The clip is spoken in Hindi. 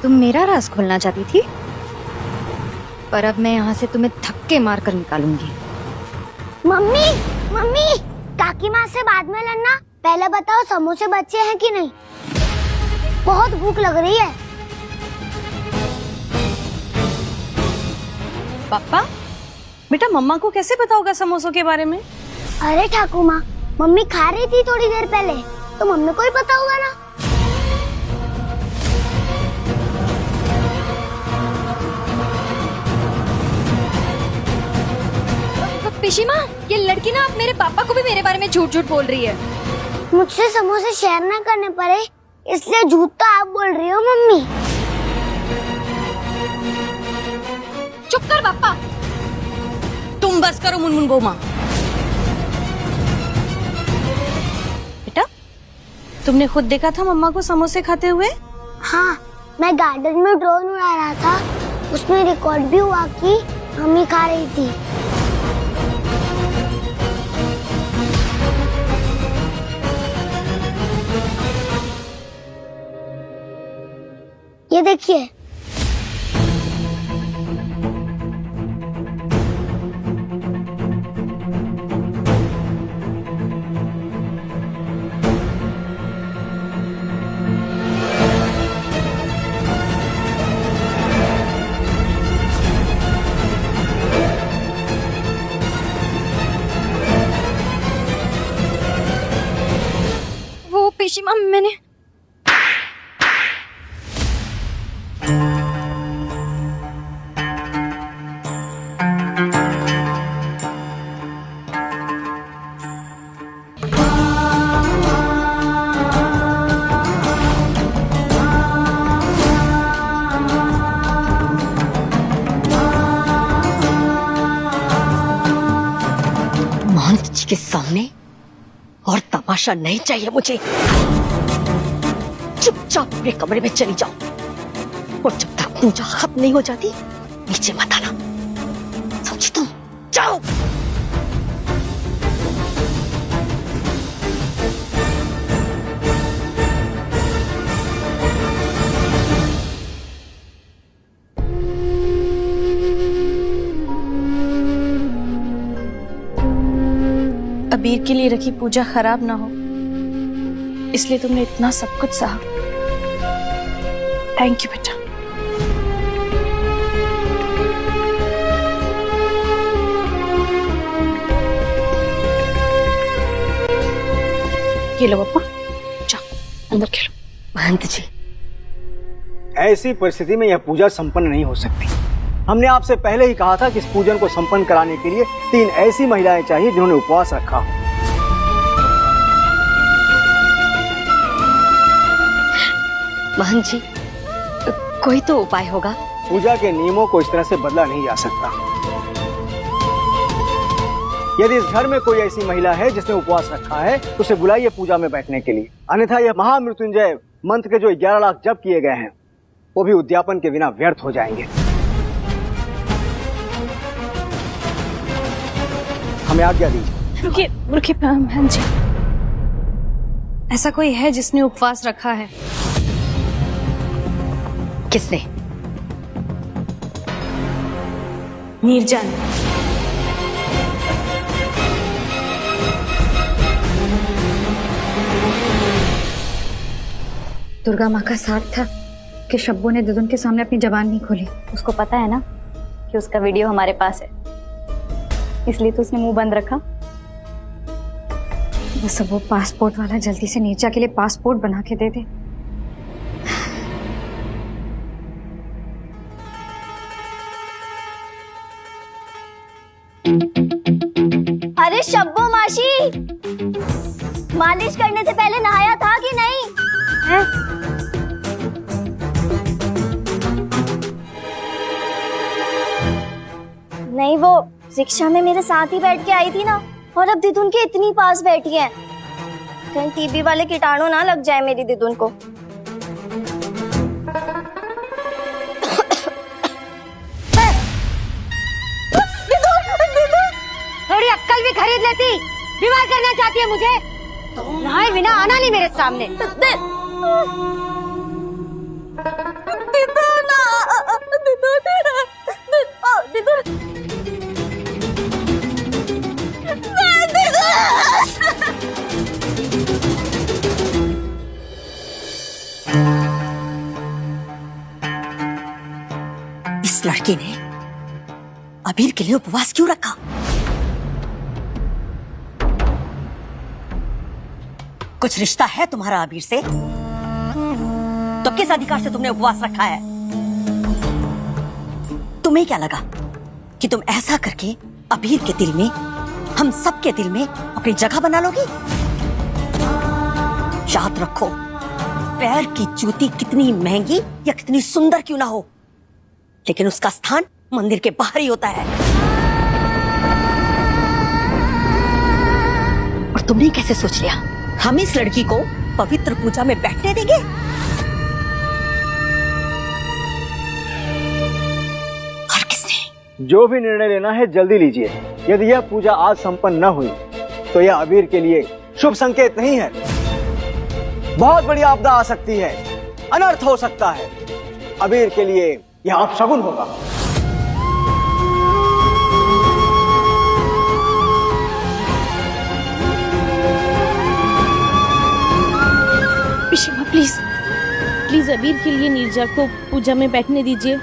तुम मेरा राज खोलना चाहती थी, पर अब मैं यहाँ से तुम्हें धक्के मार कर निकालूंगी। मम्मी मम्मी, काकी माँ से बाद में लड़ना, पहले बताओ समोसे बचे हैं कि नहीं? बहुत भूख लग रही है। पापा, बेटा मम्मा को कैसे पता होगा समोसों के बारे में? अरे ठाकुर माँ, मम्मी खा रही थी थोड़ी देर पहले, तो मम्मी को ही पता होगा ना। पिशी माँ, ये लड़की ना अब मेरे पापा को भी मेरे बारे में झूठ झूठ बोल रही है। मुझसे समोसे शेयर ना करने पड़े, इसलिए झूठ तो आप बोल रही हो मम्मी। चुप कर पापा। तुम बस करो मुनमुन बहू माँ। बेटा, तुमने खुद देखा था मम्मा को समोसे खाते हुए? हाँ, मैं गार्डन में ड्रोन उड़ा रहा था, उसमें रिकॉर्ड भी हुआ कि मम्मी खा रही थी। ये देखिए। वो पिशी माँ, मैंने महंत जी के सामने और तमाशा नहीं चाहिए मुझे। चुपचाप अपने कमरे में चली जाओ, और जब तक पूजा खत्म नहीं हो जाती नीचे मत आना, समझी तुम? जाओ। अबीर के लिए रखी पूजा खराब ना हो, इसलिए तुमने इतना सब कुछ सहा। थैंक यू बेटा। ये लो पापा, जाओ अंदर खेलो। महंत जी, ऐसी परिस्थिति में यह पूजा संपन्न नहीं हो सकती। हमने आपसे पहले ही कहा था कि इस पूजन को संपन्न कराने के लिए 3 ऐसी महिलाएं चाहिए जिन्होंने उपवास रखा हो। महंत जी, कोई तो उपाय होगा। पूजा के नियमों को इस तरह से बदला नहीं जा सकता। यदि इस घर में कोई ऐसी महिला है जिसने उपवास रखा है तो उसे बुलाइए पूजा में बैठने के लिए, अन्यथा यह महामृत्युंजय मंत्र के जो 11 लाख जप किए गए हैं वो भी उद्यापन के बिना व्यर्थ हो जाएंगे। हमें आज्ञा दीजिए। रुकिए रुकिए बहन जी, ऐसा कोई है जिसने उपवास रखा है? किसने? नीरजन। दुर्गा माँ का साथ था कि शब्बू ने दुदुन के सामने अपनी जबान नहीं खोली। उसको पता है ना कि उसका वीडियो हमारे पास है, इसलिए तो उसने मुंह बंद रखा। बस अब वो पासपोर्ट वाला जल्दी से नीचा के लिए पासपोर्ट बना के दे दे। अरे शब्बो मासी, मालिश करने से पहले नहाया था कि नहीं? है? नहीं, वो रिक्शा में मेरे साथ ही बैठ के आई थी ना, और अब दिदुन के इतनी पास बैठी है, कहीं टीबी वाले कीटाणु ना लग जाए मेरी दिदुन को। थोड़ी अक्कल भी खरीद लेती। बीमार करना चाहती है मुझे? नहाए बिना आना नहीं मेरे सामने। इस लड़की ने अबीर के लिए उपवास क्यों रखा? कुछ रिश्ता है तुम्हारा अबीर से? तो किस अधिकार से तुमने उपवास रखा है? तुम्हें क्या लगा कि तुम ऐसा करके अबीर के दिल में, हम सबके दिल में अपनी जगह बना लोगी? याद रखो, पैर की जूती कितनी महंगी या कितनी सुंदर क्यों ना हो, लेकिन उसका स्थान मंदिर के बाहर ही होता है। और तुमने कैसे सोच लिया हम इस लड़की को पवित्र पूजा में बैठने देंगे? और किसने? जो भी निर्णय लेना है जल्दी लीजिए। यदि यह पूजा आज संपन्न न हुई तो यह अबीर के लिए शुभ संकेत नहीं है। बहुत बड़ी आपदा आ सकती है, अनर्थ हो सकता है। अबीर के लिए यह अपशगुन होगा। पिशिमा प्लीज, प्लीज अबीर के लिए नीरजा को पूजा में बैठने दीजिए।